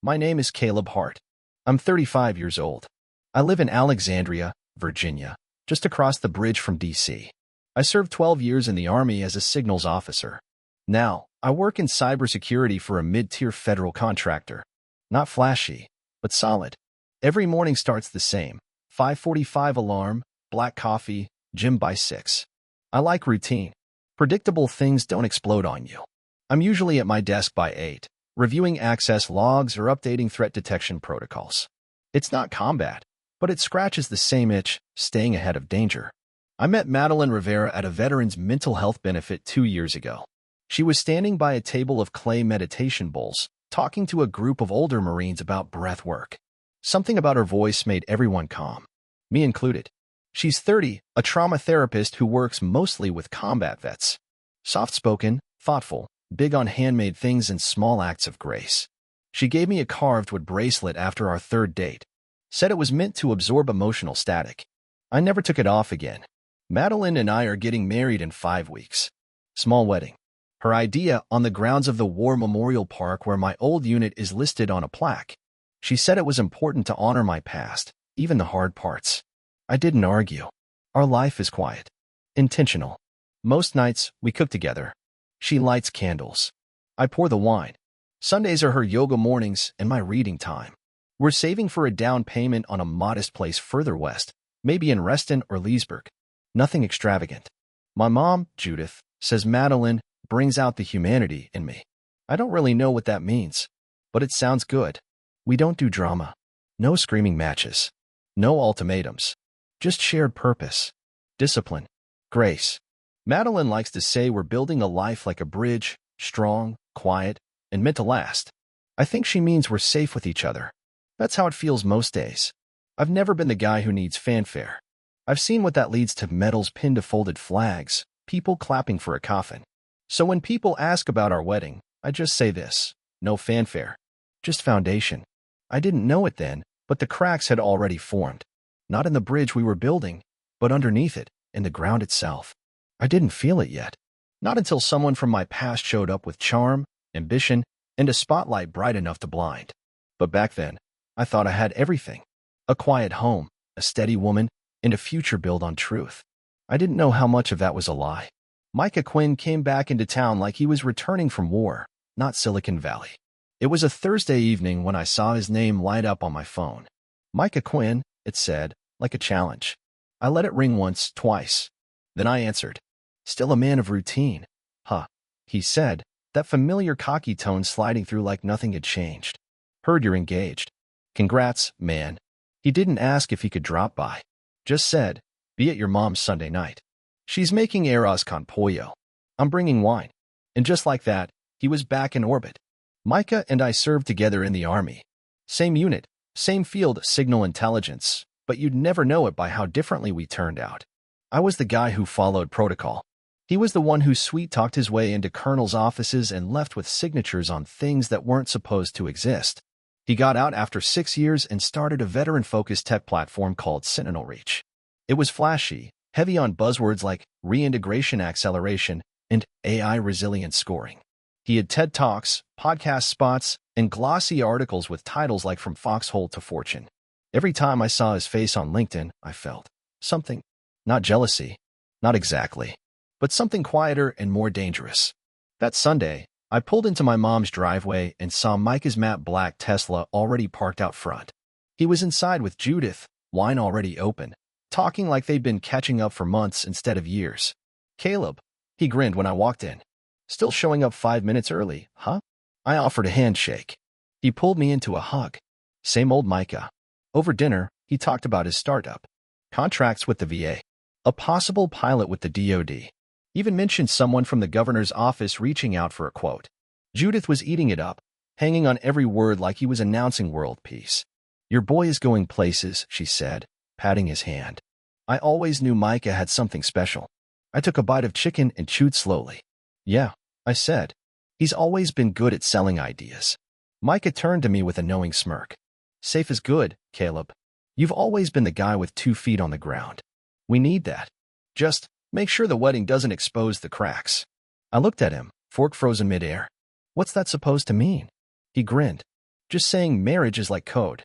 My name is Caleb Hart. I'm 35 years old. I live in Alexandria, Virginia, just across the bridge from D.C. I served 12 years in the Army as a signals officer. Now, I work in cybersecurity for a mid-tier federal contractor. Not flashy, but solid. Every morning starts the same. 5:45 alarm, black coffee, gym by 6. I like routine. Predictable things don't explode on you. I'm usually at my desk by 8, reviewing access logs or updating threat detection protocols. It's not combat, but it scratches the same itch, staying ahead of danger. I met Madeline Rivera at a veteran's mental health benefit 2 years ago. She was standing by a table of clay meditation bowls, talking to a group of older Marines about breath work. Something about her voice made everyone calm, me included. She's 30, a trauma therapist who works mostly with combat vets. Soft-spoken, thoughtful, big on handmade things and small acts of grace. She gave me a carved wood bracelet after our third date. Said it was meant to absorb emotional static. I never took it off again. Madeline and I are getting married in 5 weeks. Small wedding. Her idea on the grounds of the War Memorial Park where my old unit is listed on a plaque. She said it was important to honor my past, even the hard parts. I didn't argue. Our life is quiet. Intentional. Most nights, we cook together. She lights candles. I pour the wine. Sundays are her yoga mornings and my reading time. We're saving for a down payment on a modest place further west, maybe in Reston or Leesburg. Nothing extravagant. My mom, Judith, says Madeline brings out the humanity in me. I don't really know what that means, but it sounds good. We don't do drama. No screaming matches. No ultimatums. Just shared purpose. Discipline. Grace. Madeline likes to say we're building a life like a bridge, strong, quiet, and meant to last. I think she means we're safe with each other. That's how it feels most days. I've never been the guy who needs fanfare. I've seen what that leads to: medals pinned to folded flags, people clapping for a coffin. So when people ask about our wedding, I just say this: no fanfare. Just foundation. I didn't know it then, but the cracks had already formed. Not in the bridge we were building, but underneath it, in the ground itself. I didn't feel it yet. Not until someone from my past showed up with charm, ambition, and a spotlight bright enough to blind. But back then, I thought I had everything. A quiet home, a steady woman, and a future built on truth. I didn't know how much of that was a lie. Micah Quinn came back into town like he was returning from war, not Silicon Valley. It was a Thursday evening when I saw his name light up on my phone. Micah Quinn, it said, like a challenge. I let it ring once, twice. Then I answered. Still a man of routine. Huh, he said, that familiar cocky tone sliding through like nothing had changed. Heard you're engaged. Congrats, man. He didn't ask if he could drop by. Just said, be at your mom's Sunday night. She's making arroz con pollo. I'm bringing wine. And just like that, he was back in orbit. Micah and I served together in the Army. Same unit, same field, signal intelligence, but you'd never know it by how differently we turned out. I was the guy who followed protocol. He was the one who sweet-talked his way into colonels' offices and left with signatures on things that weren't supposed to exist. He got out after 6 years and started a veteran-focused tech platform called Sentinel Reach. It was flashy, heavy on buzzwords like reintegration acceleration and AI resilience scoring. He had TED Talks, podcast spots, and glossy articles with titles like From Foxhole to Fortune. Every time I saw his face on LinkedIn, I felt something. Not jealousy, not exactly, but something quieter and more dangerous. That Sunday, I pulled into my mom's driveway and saw Micah's matte black Tesla already parked out front. He was inside with Judith, wine already open, talking like they'd been catching up for months instead of years. Caleb, he grinned when I walked in. Still showing up 5 minutes early, huh? I offered a handshake. He pulled me into a hug. Same old Micah. Over dinner, he talked about his startup, contracts with the VA, a possible pilot with the DoD. Even mentioned someone from the governor's office reaching out for a quote. Judith was eating it up, hanging on every word like he was announcing world peace. Your boy is going places, she said, patting his hand. I always knew Micah had something special. I took a bite of chicken and chewed slowly. Yeah, I said. He's always been good at selling ideas. Micah turned to me with a knowing smirk. Safe is good, Caleb. You've always been the guy with 2 feet on the ground. We need that. Just make sure the wedding doesn't expose the cracks. I looked at him, fork frozen midair. What's that supposed to mean? He grinned. just saying marriage is like code.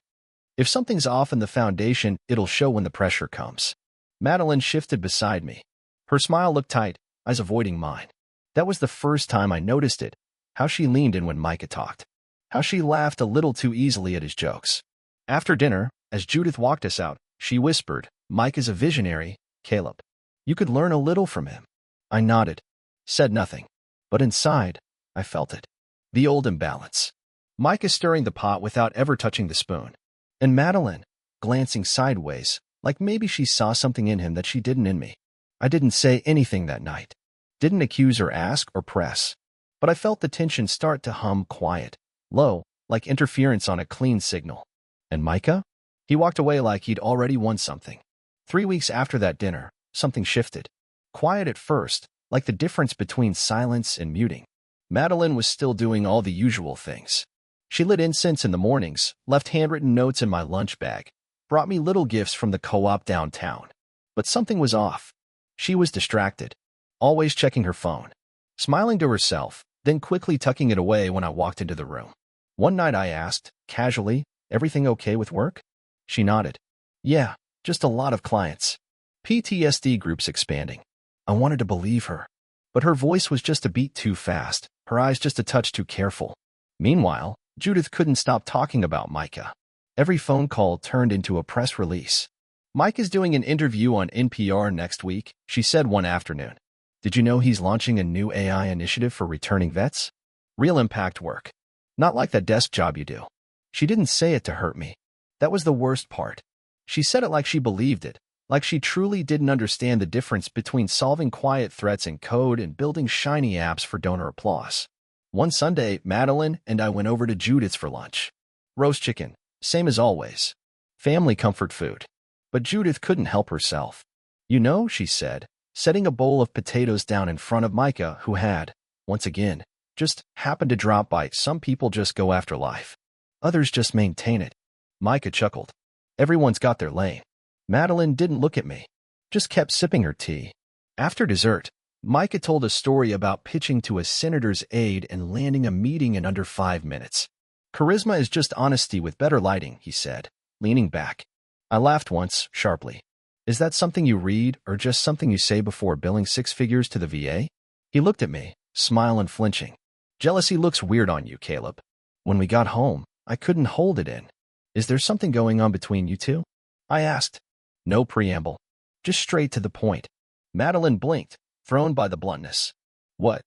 If something's off in the foundation, it'll show when the pressure comes. Madeline shifted beside me. Her smile looked tight, eyes avoiding mine. That was the first time I noticed it, how she leaned in when Micah talked, how she laughed a little too easily at his jokes. After dinner, as Judith walked us out, she whispered, "Micah's a visionary, Caleb. You could learn a little from him." I nodded, said nothing, but inside, I felt it. The old imbalance. Micah stirring the pot without ever touching the spoon. And Madeline, glancing sideways, like maybe she saw something in him that she didn't in me. I didn't say anything that night. Didn't accuse or ask or press. But I felt the tension start to hum quiet, low, like interference on a clean signal. And Micah? He walked away like he'd already won something. 3 weeks after that dinner, something shifted. Quiet at first, like the difference between silence and muting. Madeline was still doing all the usual things. She lit incense in the mornings, left handwritten notes in my lunch bag, brought me little gifts from the co-op downtown. But something was off. She was distracted, always checking her phone, smiling to herself, then quickly tucking it away when I walked into the room. One night I asked, casually, "Everything okay with work?" She nodded. "Yeah, just a lot of clients. PTSD groups expanding." I wanted to believe her, but her voice was just a beat too fast, her eyes just a touch too careful. Meanwhile, Judith couldn't stop talking about Micah. Every phone call turned into a press release. "Micah's doing an interview on NPR next week," she said one afternoon. "Did you know he's launching a new AI initiative for returning vets? Real impact work. Not like that desk job you do." She didn't say it to hurt me. That was the worst part. She said it like she believed it, like she truly didn't understand the difference between solving quiet threats in code and building shiny apps for donor applause. One Sunday, Madeline and I went over to Judith's for lunch. Roast chicken, same as always. Family comfort food. But Judith couldn't help herself. "You know," she said, setting a bowl of potatoes down in front of Micah, who had, once again, just happened to drop by. "Some people just go after life. Others just maintain it." Micah chuckled. "Everyone's got their lane." Madeline didn't look at me, just kept sipping her tea. After dessert, Micah told a story about pitching to a senator's aide and landing a meeting in under 5 minutes. "Charisma is just honesty with better lighting," he said, leaning back. I laughed once, sharply. "Is that something you read or just something you say before billing 6 figures to the VA?" He looked at me, smile and flinching. "Jealousy looks weird on you, Caleb." When we got home, I couldn't hold it in. "Is there something going on between you two?" I asked. No preamble. Just straight to the point. Madeline blinked, thrown by the bluntness. "What?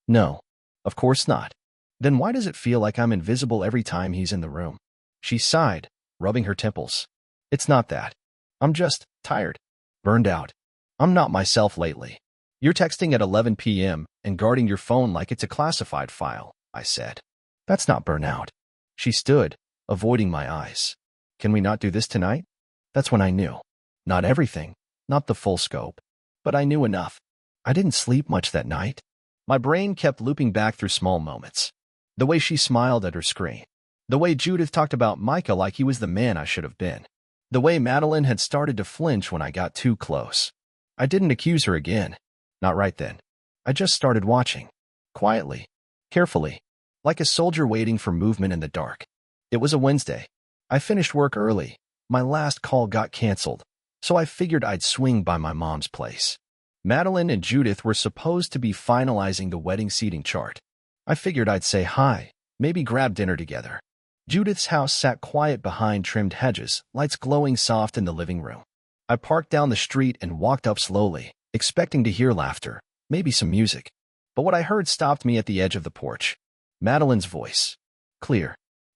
No. Of course not. Then why does it feel like I'm invisible every time he's in the room?" She sighed, rubbing her temples. "It's not that. I'm just tired. Burned out. I'm not myself lately." "You're texting at 11 p.m. and guarding your phone like it's a classified file," I said. "That's not burnout." She stood, avoiding my eyes. "Can we not do this tonight?" That's when I knew. Not everything, not the full scope, but I knew enough. I didn't sleep much that night. My brain kept looping back through small moments. The way she smiled at her screen. The way Judith talked about Micah like he was the man I should have been. The way Madeline had started to flinch when I got too close. I didn't accuse her again. Not right then. I just started watching. Quietly. Carefully. Like a soldier waiting for movement in the dark. It was a Wednesday. I finished work early. My last call got canceled, so I figured I'd swing by my mom's place. Madeline and Judith were supposed to be finalizing the wedding seating chart. I figured I'd say hi, maybe grab dinner together. Judith's house sat quiet behind trimmed hedges, lights glowing soft in the living room. I parked down the street and walked up slowly, expecting to hear laughter, maybe some music. But what I heard stopped me at the edge of the porch. Madeline's voice. Clear.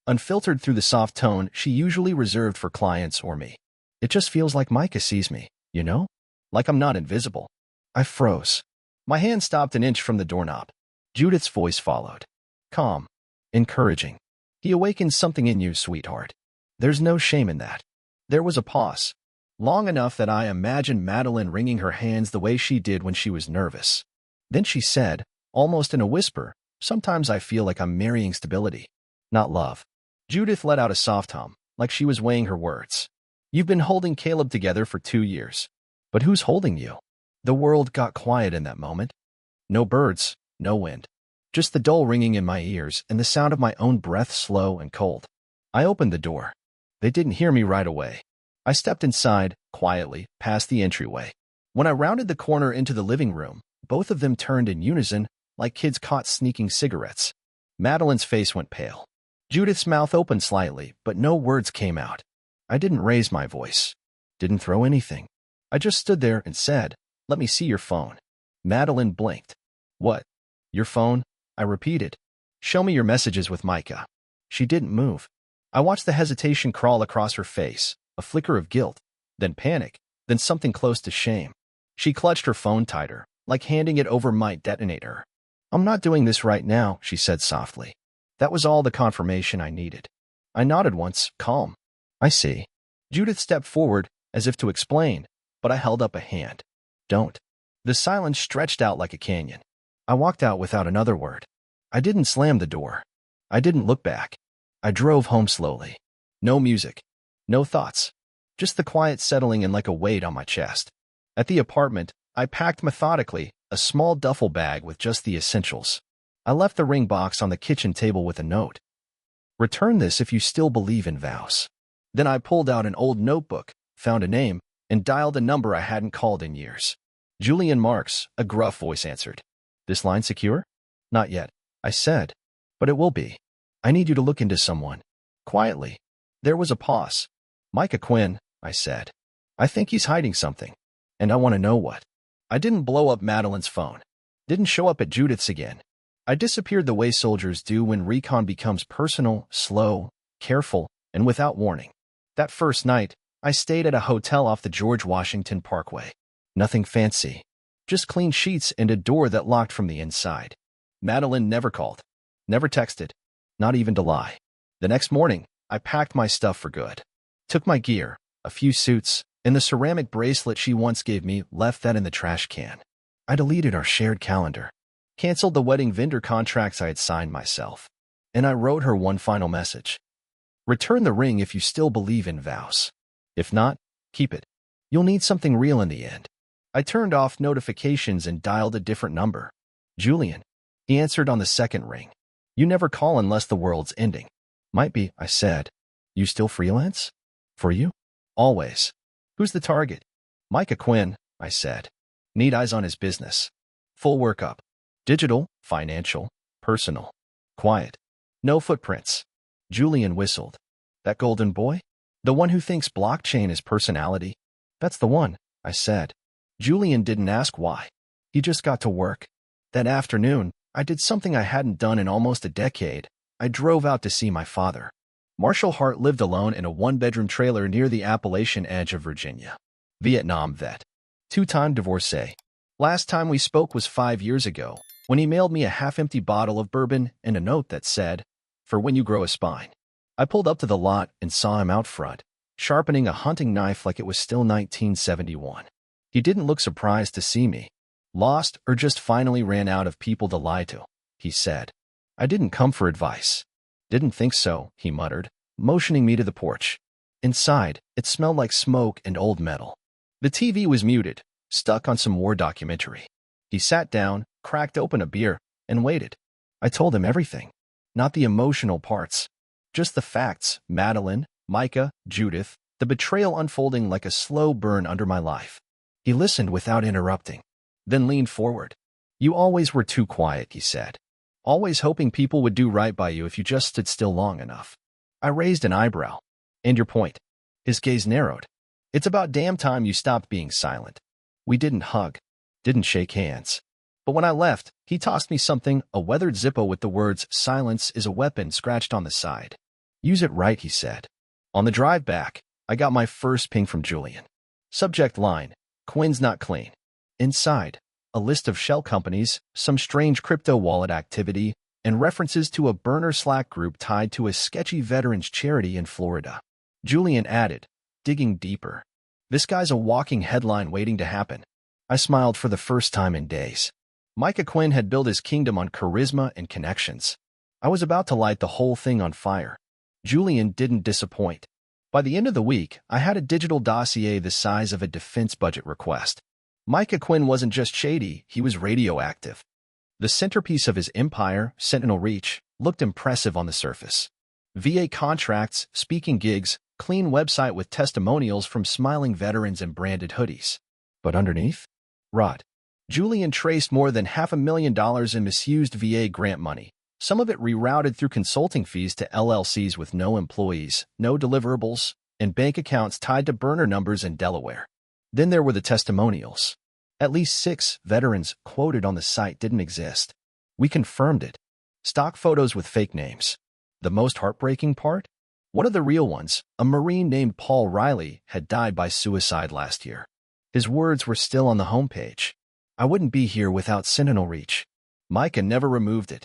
Unfiltered through the soft tone she usually reserved for clients or me. "It just feels like Micah sees me, you know? Like I'm not invisible." I froze. My hand stopped an inch from the doorknob. Judith's voice followed. Calm. Encouraging. "He awakens something in you, sweetheart. There's no shame in that." There was a pause. Long enough that I imagined Madeline wringing her hands the way she did when she was nervous. Then she said, almost in a whisper, "Sometimes I feel like I'm marrying stability, not love." Judith let out a soft hum, like she was weighing her words. "You've been holding Caleb together for 2 years. But who's holding you?" The world got quiet in that moment. No birds, no wind. Just the dull ringing in my ears and the sound of my own breath, slow and cold. I opened the door. They didn't hear me right away. I stepped inside, quietly, past the entryway. When I rounded the corner into the living room, both of them turned in unison, like kids caught sneaking cigarettes. Madeline's face went pale. Judith's mouth opened slightly, but no words came out. I didn't raise my voice. Didn't throw anything. I just stood there and said, "Let me see your phone." Madeline blinked. "What? Your phone?" I repeated. "Show me your messages with Micah." She didn't move. I watched the hesitation crawl across her face, a flicker of guilt, then panic, then something close to shame. She clutched her phone tighter, like handing it over might detonate her. "I'm not doing this right now," she said softly. That was all the confirmation I needed. I nodded once, calm. "I see." Judith stepped forward, as if to explain, but I held up a hand. "Don't." The silence stretched out like a canyon. I walked out without another word. I didn't slam the door. I didn't look back. I drove home slowly. No music. No thoughts. Just the quiet settling in like a weight on my chest. At the apartment, I packed methodically, a small duffel bag with just the essentials. I left the ring box on the kitchen table with a note. "Return this if you still believe in vows." Then I pulled out an old notebook, found a name, and dialed a number I hadn't called in years. "Julian Marks," a gruff voice answered. "This line secure?" "Not yet," I said. "But it will be. I need you to look into someone." Quietly. There was a pause. "Micah Quinn," I said. "I think he's hiding something. And I want to know what." I didn't blow up Madeline's phone. Didn't show up at Judith's again. I disappeared the way soldiers do when recon becomes personal, slow, careful, and without warning. That first night, I stayed at a hotel off the George Washington Parkway. Nothing fancy. Just clean sheets and a door that locked from the inside. Madeline never called. Never texted. Not even to lie. The next morning, I packed my stuff for good. Took my gear, a few suits, and the ceramic bracelet she once gave me, left that in the trash can. I deleted our shared calendar. Canceled the wedding vendor contracts I had signed myself. And I wrote her one final message. "Return the ring if you still believe in vows. If not, keep it. You'll need something real in the end." I turned off notifications and dialed a different number. "Julian." He answered on the second ring. "You never call unless the world's ending." "Might be," I said. "You still freelance?" "For you?" "Always." "Who's the target?" "Micah Quinn," I said. "Need eyes on his business. Full workup. Digital, financial, personal. Quiet. No footprints." Julian whistled. "That golden boy? The one who thinks blockchain is personality?" "That's the one," I said. Julian didn't ask why. He just got to work. That afternoon, I did something I hadn't done in almost a decade. I drove out to see my father. Marshall Hart lived alone in a one-bedroom trailer near the Appalachian edge of Virginia. Vietnam vet. Two-time divorcee. Last time we spoke was 5 years ago, when he mailed me a half-empty bottle of bourbon and a note that said, "For when you grow a spine." I pulled up to the lot and saw him out front, sharpening a hunting knife like it was still 1971. He didn't look surprised to see me. "Lost or just finally ran out of people to lie to," he said. "I didn't come for advice." "Didn't think so," he muttered, motioning me to the porch. Inside, it smelled like smoke and old metal. The TV was muted, stuck on some war documentary. He sat down, cracked open a beer, and waited. I told him everything. Not the emotional parts. Just the facts: Madeline, Micah, Judith, the betrayal unfolding like a slow burn under my life. He listened without interrupting, then leaned forward. "You always were too quiet," he said. "Always hoping people would do right by you if you just stood still long enough." I raised an eyebrow. "And your point?" His gaze narrowed. "It's about damn time you stopped being silent." We didn't hug, didn't shake hands. But when I left, he tossed me something, a weathered Zippo with the words, "Silence is a weapon," scratched on the side. "Use it right," he said. On the drive back, I got my first ping from Julian. Subject line: "Quinn's not clean." Inside, a list of shell companies, some strange crypto wallet activity, and references to a burner Slack group tied to a sketchy veterans charity in Florida. Julian added, digging deeper, "This guy's a walking headline waiting to happen." I smiled for the first time in days. Micah Quinn had built his kingdom on charisma and connections. I was about to light the whole thing on fire. Julian didn't disappoint. By the end of the week, I had a digital dossier the size of a defense budget request. Micah Quinn wasn't just shady, he was radioactive. The centerpiece of his empire, Sentinel Reach, looked impressive on the surface. VA contracts, speaking gigs, clean website with testimonials from smiling veterans and branded hoodies. But underneath? Rot. Julian traced more than $500,000 in misused VA grant money, some of it rerouted through consulting fees to LLCs with no employees, no deliverables, and bank accounts tied to burner numbers in Delaware. Then there were the testimonials. At least 6 veterans quoted on the site didn't exist. We confirmed it. Stock photos with fake names. The most heartbreaking part? One of the real ones, a Marine named Paul Riley, had died by suicide last year. His words were still on the homepage. I wouldn't be here without Sentinel Reach. Micah never removed it.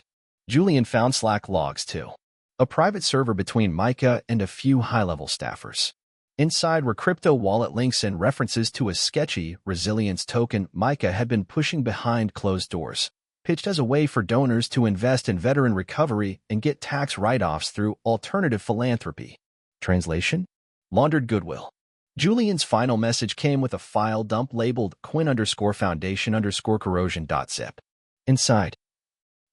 Julian found Slack logs too. A private server between Micah and a few high-level staffers. Inside were crypto wallet links and references to a sketchy resilience token Micah had been pushing behind closed doors, pitched as a way for donors to invest in veteran recovery and get tax write-offs through alternative philanthropy. Translation? Laundered goodwill. Julian's final message came with a file dump labeled quin_foundation_corrosion.zip. Inside,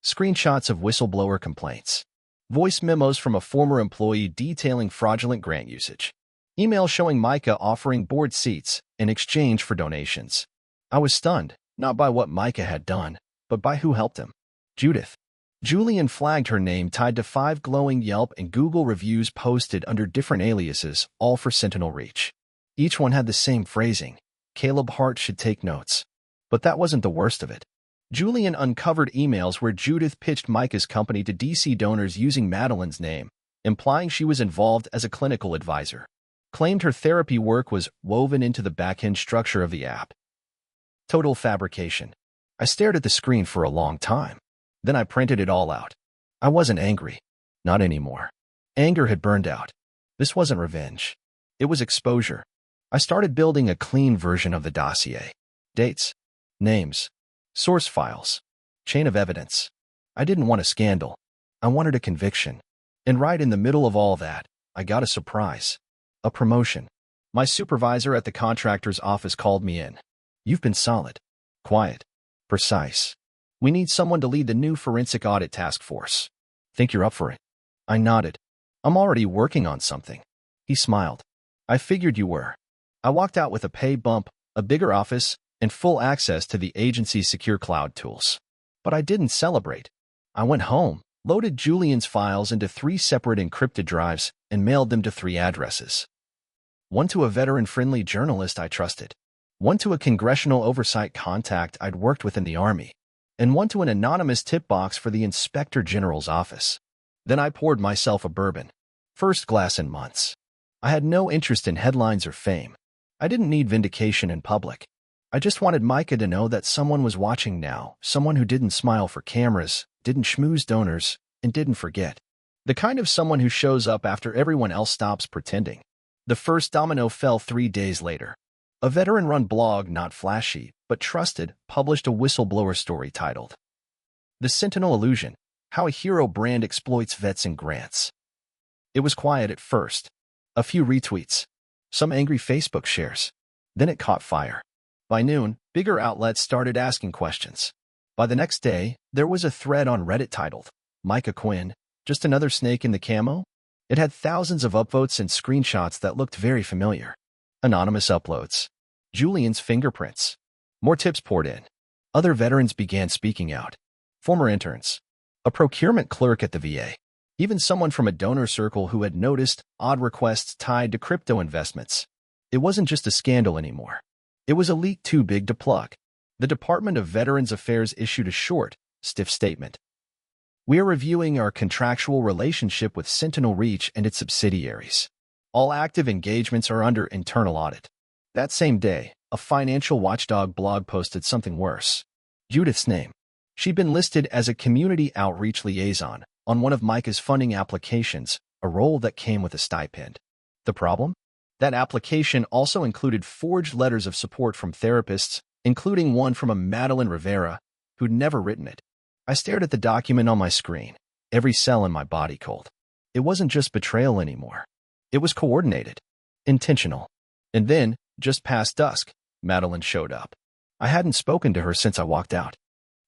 screenshots of whistleblower complaints, voice memos from a former employee detailing fraudulent grant usage, email showing Micah offering board seats in exchange for donations. I was stunned, not by what Micah had done, but by who helped him. Judith. Julian flagged her name tied to 5 glowing Yelp and Google reviews posted under different aliases, all for Sentinel Reach. Each one had the same phrasing. Caleb Hart should take notes. But that wasn't the worst of it. Julian uncovered emails where Judith pitched Micah's company to DC donors using Madeline's name, implying she was involved as a clinical advisor. Claimed her therapy work was woven into the back-end structure of the app. Total fabrication. I stared at the screen for a long time. Then I printed it all out. I wasn't angry. Not anymore. Anger had burned out. This wasn't revenge. It was exposure. I started building a clean version of the dossier. Dates, names, source files, chain of evidence. I didn't want a scandal. I wanted a conviction. And right in the middle of all that, I got a surprise. A promotion. My supervisor at the contractor's office called me in. You've been solid, quiet, precise. We need someone to lead the new forensic audit task force. Think you're up for it? I nodded. I'm already working on something. He smiled. I figured you were. I walked out with a pay bump, a bigger office, and full access to the agency's secure cloud tools. But I didn't celebrate. I went home, loaded Julian's files into 3 separate encrypted drives, and mailed them to 3 addresses. One to a veteran-friendly journalist I trusted, one to a congressional oversight contact I'd worked with in the Army, and one to an anonymous tip box for the Inspector General's office. Then I poured myself a bourbon. First glass in months. I had no interest in headlines or fame. I didn't need vindication in public. I just wanted Micah to know that someone was watching now, someone who didn't smile for cameras, didn't schmooze donors, and didn't forget. The kind of someone who shows up after everyone else stops pretending. The first domino fell 3 days later. A veteran-run blog, not flashy, but trusted, published a whistleblower story titled, "The Sentinel Illusion: How a Hero Brand Exploits Vets and Grants." It was quiet at first. A few retweets. Some angry Facebook shares. Then it caught fire. By noon, bigger outlets started asking questions. By the next day, there was a thread on Reddit titled, "Micah Quinn, just another snake in the camo?" It had thousands of upvotes and screenshots that looked very familiar. Anonymous uploads. Julian's fingerprints. More tips poured in. Other veterans began speaking out. Former interns. A procurement clerk at the VA. Even someone from a donor circle who had noticed odd requests tied to crypto investments. It wasn't just a scandal anymore. It was a leak too big to plug. The Department of Veterans Affairs issued a short, stiff statement. We are reviewing our contractual relationship with Sentinel Reach and its subsidiaries. All active engagements are under internal audit. That same day, a financial watchdog blog posted something worse. Judith's name. She'd been listed as a community outreach liaison on one of Micah's funding applications, a role that came with a stipend. The problem? That application also included forged letters of support from therapists, including one from a Madeline Rivera, who'd never written it. I stared at the document on my screen, every cell in my body cold. It wasn't just betrayal anymore. It was coordinated, intentional. And then, just past dusk, Madeline showed up. I hadn't spoken to her since I walked out.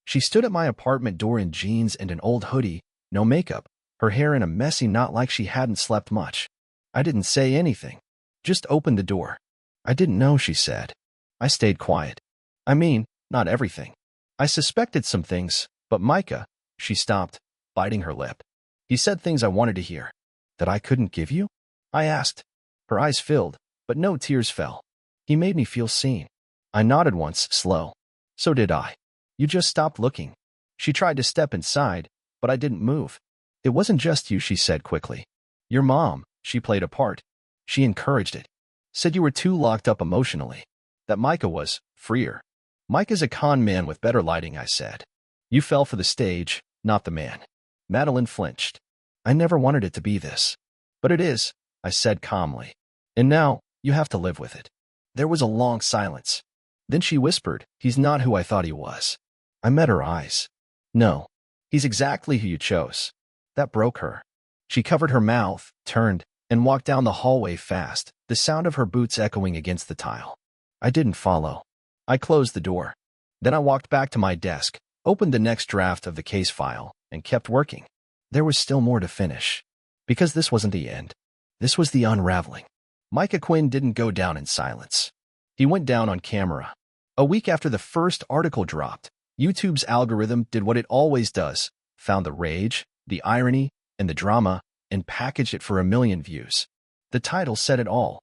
She stood at my apartment door in jeans and an old hoodie, no makeup, her hair in a messy knot like she hadn't slept much. I didn't say anything. Just opened the door. I didn't know, she said. I stayed quiet. I mean, not everything. I suspected some things, but Micah, she stopped, biting her lip. He said things I wanted to hear. That I couldn't give you? I asked. Her eyes filled, but no tears fell. He made me feel seen. I nodded once, slow. So did I. You just stopped looking. She tried to step inside, but I didn't move. It wasn't just you, she said quickly. Your mom, she played a part. She encouraged it. Said you were too locked up emotionally. That Micah was freer. Micah's a con man with better lighting, I said. You fell for the stage, not the man. Madeline flinched. I never wanted it to be this. But it is, I said calmly. And now, you have to live with it. There was a long silence. Then she whispered, he's not who I thought he was. I met her eyes. No, he's exactly who you chose. That broke her. She covered her mouth, turned, and walked down the hallway fast, the sound of her boots echoing against the tile. I didn't follow. I closed the door. Then I walked back to my desk, opened the next draft of the case file, and kept working. There was still more to finish. Because this wasn't the end. This was the unraveling. Micah Quinn didn't go down in silence. He went down on camera. A week after the first article dropped, YouTube's algorithm did what it always does, found the rage, the irony, and the drama, and packaged it for 1 million views. The title said it all.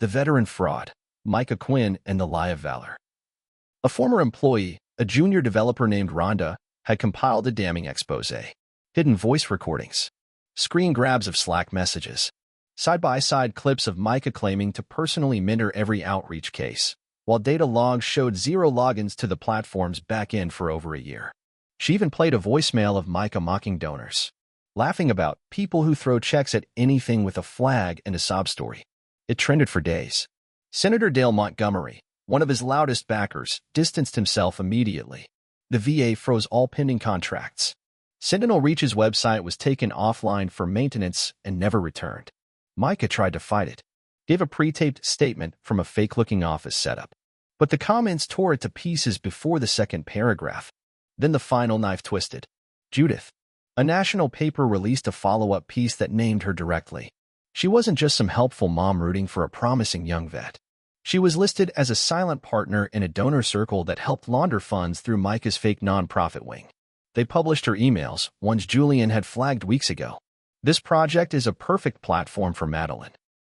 The Veteran Fraud, Micah Quinn and the Lie of Valor. A former employee, a junior developer named Rhonda, had compiled a damning expose. Hidden voice recordings, screen grabs of Slack messages, side-by-side clips of Micah claiming to personally mentor every outreach case, while data logs showed 0 logins to the platform's back-end for over a year. She even played a voicemail of Micah mocking donors, laughing about people who throw checks at anything with a flag and a sob story. It trended for days. Senator Dale Montgomery, one of his loudest backers, distanced himself immediately. The VA froze all pending contracts. Sentinel Reach's website was taken offline for maintenance and never returned. Micah tried to fight it, gave a pre-taped statement from a fake-looking office setup. But the comments tore it to pieces before the second paragraph. Then the final knife twisted. Judith. A national paper released a follow-up piece that named her directly. She wasn't just some helpful mom rooting for a promising young vet. She was listed as a silent partner in a donor circle that helped launder funds through Micah's fake nonprofit wing. They published her emails, ones Julian had flagged weeks ago. This project is a perfect platform for Madeline.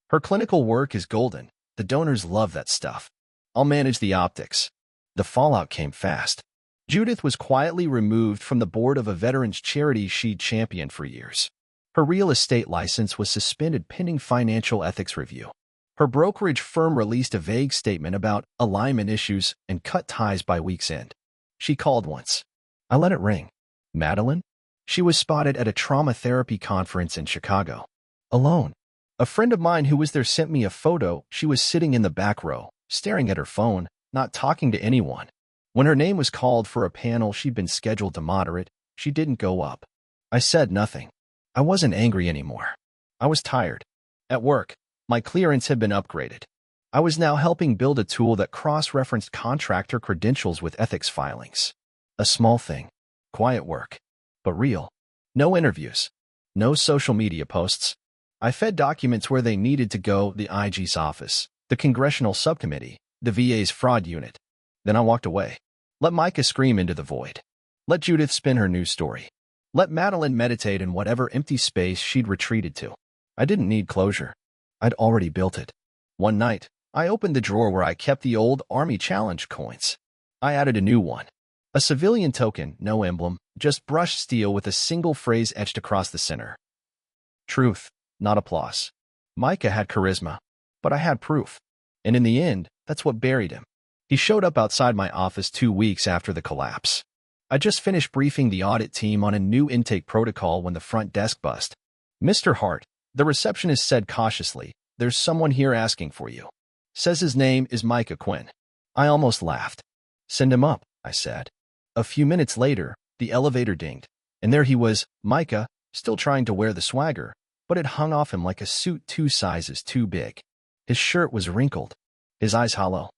Her clinical work is golden. The donors love that stuff. I'll manage the optics. The fallout came fast. Judith was quietly removed from the board of a veterans charity she'd championed for years. Her real estate license was suspended pending financial ethics review. Her brokerage firm released a vague statement about alignment issues and cut ties by week's end. She called once. I let it ring. Madeline? She was spotted at a trauma therapy conference in Chicago. Alone. A friend of mine who was there sent me a photo. She was sitting in the back row, staring at her phone, not talking to anyone. When her name was called for a panel she'd been scheduled to moderate, she didn't go up. I said nothing. I wasn't angry anymore. I was tired. At work, my clearance had been upgraded. I was now helping build a tool that cross-referenced contractor credentials with ethics filings. A small thing. Quiet work. But real. No interviews. No social media posts. I fed documents where they needed to go: the IG's office, the congressional subcommittee, the VA's fraud unit. Then I walked away. Let Micah scream into the void. Let Judith spin her news story. Let Madeline meditate in whatever empty space she'd retreated to. I didn't need closure. I'd already built it. One night, I opened the drawer where I kept the old Army Challenge coins. I added a new one. A civilian token, no emblem, just brushed steel with a single phrase etched across the center. Truth, not applause. Micah had charisma, but I had proof. And in the end, that's what buried him. He showed up outside my office 2 weeks after the collapse. I just finished briefing the audit team on a new intake protocol when the front desk buzzed. Mr. Hart, the receptionist said cautiously, there's someone here asking for you. Says his name is Micah Quinn. I almost laughed. Send him up, I said. A few minutes later, the elevator dinged, and there he was, Micah, still trying to wear the swagger, but it hung off him like a suit 2 sizes too big. His shirt was wrinkled, his eyes hollow,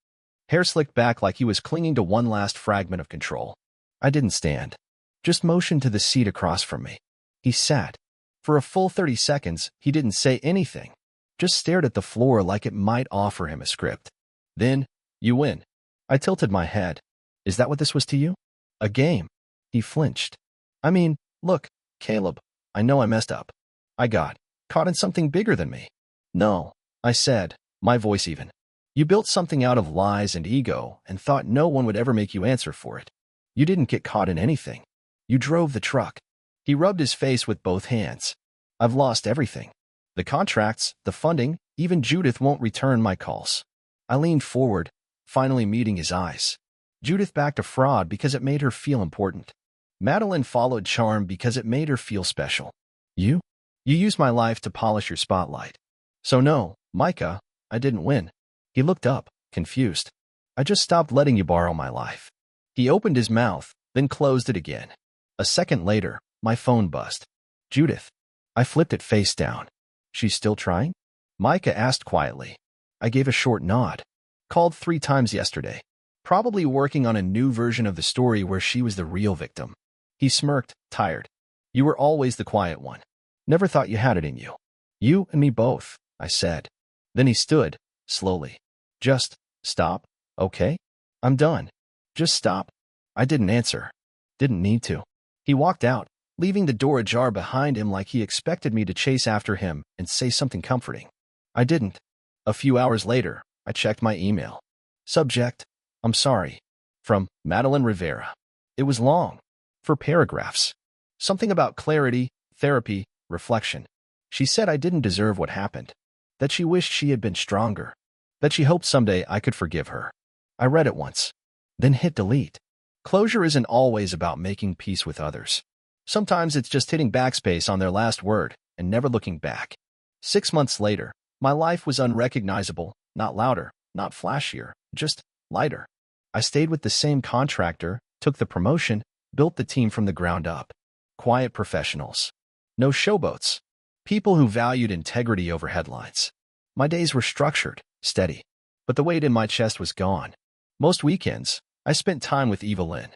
hair slicked back like he was clinging to one last fragment of control. I didn't stand, just motioned to the seat across from me. He sat, For a full 30 seconds, he didn't say anything, just stared at the floor like it might offer him a script. Then, "You win." I tilted my head. "Is that what this was to you? A game?" He flinched. "I mean, look, Caleb, I know I messed up. I got caught in something bigger than me." "No," I said, my voice even. "You built something out of lies and ego and thought no one would ever make you answer for it. You didn't get caught in anything. You drove the truck." He rubbed his face with both hands. "I've lost everything. The contracts, the funding, even Judith won't return my calls." I leaned forward, finally meeting his eyes. Judith backed a fraud because it made her feel important. Madeline followed charm because it made her feel special. You used my life to polish your spotlight. So no, Micah, I didn't win." He looked up, confused. "I just stopped letting you borrow my life." He opened his mouth, then closed it again. A second later, my phone buzzed. "Judith." I flipped it face down. "She's still trying?" Micah asked quietly. I gave a short nod. "Called 3 times yesterday. Probably working on a new version of the story where she was the real victim." He smirked, tired. "You were always the quiet one. Never thought you had it in you." "You and me both," I said. Then he stood, slowly. "Just stop, okay? I'm done. Just stop." I didn't answer. Didn't need to. He walked out, leaving the door ajar behind him like he expected me to chase after him and say something comforting. I didn't. A few hours later, I checked my email. Subject: "I'm sorry." From Madeline Rivera. It was long. 4 paragraphs. Something about clarity, therapy, reflection. She said I didn't deserve what happened. That she wished she had been stronger. That she hoped someday I could forgive her. I read it once, then hit delete. Closure isn't always about making peace with others. Sometimes it's just hitting backspace on their last word and never looking back. 6 months later, my life was unrecognizable, not louder, not flashier, just lighter. I stayed with the same contractor, took the promotion, built the team from the ground up. Quiet professionals. No showboats. People who valued integrity over headlines. My days were structured, steady, but the weight in my chest was gone. Most weekends, I spent time with Evelyn.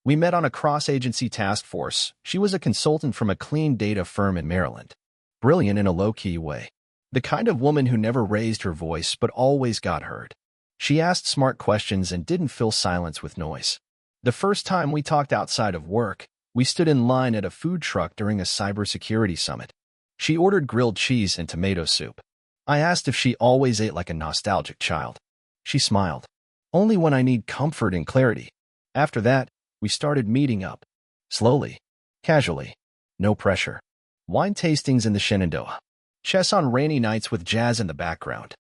We met on a cross-agency task force. She was a consultant from a clean data firm in Maryland. Brilliant in a low-key way. The kind of woman who never raised her voice but always got heard. She asked smart questions and didn't fill silence with noise. The first time we talked outside of work, we stood in line at a food truck during a cybersecurity summit. She ordered grilled cheese and tomato soup. I asked if she always ate like a nostalgic child. She smiled. "Only when I need comfort and clarity." After that, we started meeting up. Slowly. Casually. No pressure. Wine tastings in the Shenandoah. Chess on rainy nights with jazz in the background.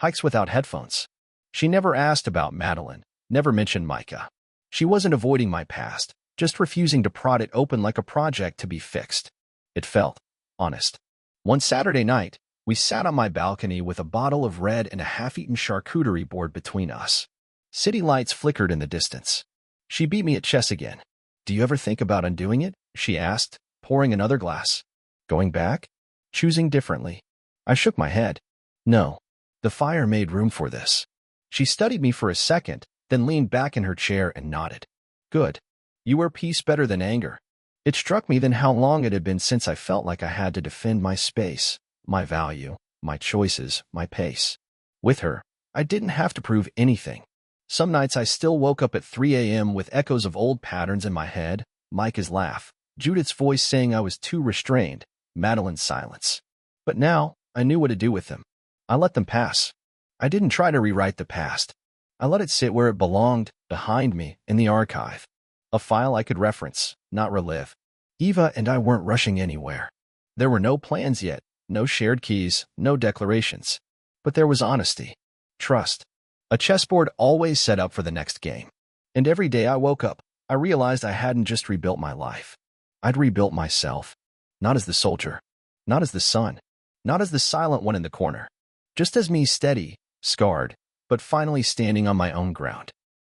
Hikes without headphones. She never asked about Madeline, never mentioned Micah. She wasn't avoiding my past, just refusing to prod it open like a project to be fixed. It felt honest. One Saturday night, we sat on my balcony with a bottle of red and a half-eaten charcuterie board between us. City lights flickered in the distance. She beat me at chess again. "Do you ever think about undoing it?" she asked, pouring another glass. "Going back? Choosing differently?" I shook my head. "No. The fire made room for this." She studied me for a second, then leaned back in her chair and nodded. "Good. You wear peace better than anger." It struck me then how long it had been since I felt like I had to defend my space, my value, my choices, my pace. With her, I didn't have to prove anything. Some nights I still woke up at 3 a.m. with echoes of old patterns in my head, Micah's laugh, Judith's voice saying I was too restrained, Madeline's silence. But now, I knew what to do with them. I let them pass. I didn't try to rewrite the past. I let it sit where it belonged, behind me, in the archive. A file I could reference, not relive. Eva and I weren't rushing anywhere. There were no plans yet, no shared keys, no declarations. But there was honesty, trust. A chessboard always set up for the next game. And every day I woke up, I realized I hadn't just rebuilt my life. I'd rebuilt myself. Not as the soldier. Not as the son. Not as the silent one in the corner. Just as me, steady, scarred, but finally standing on my own ground.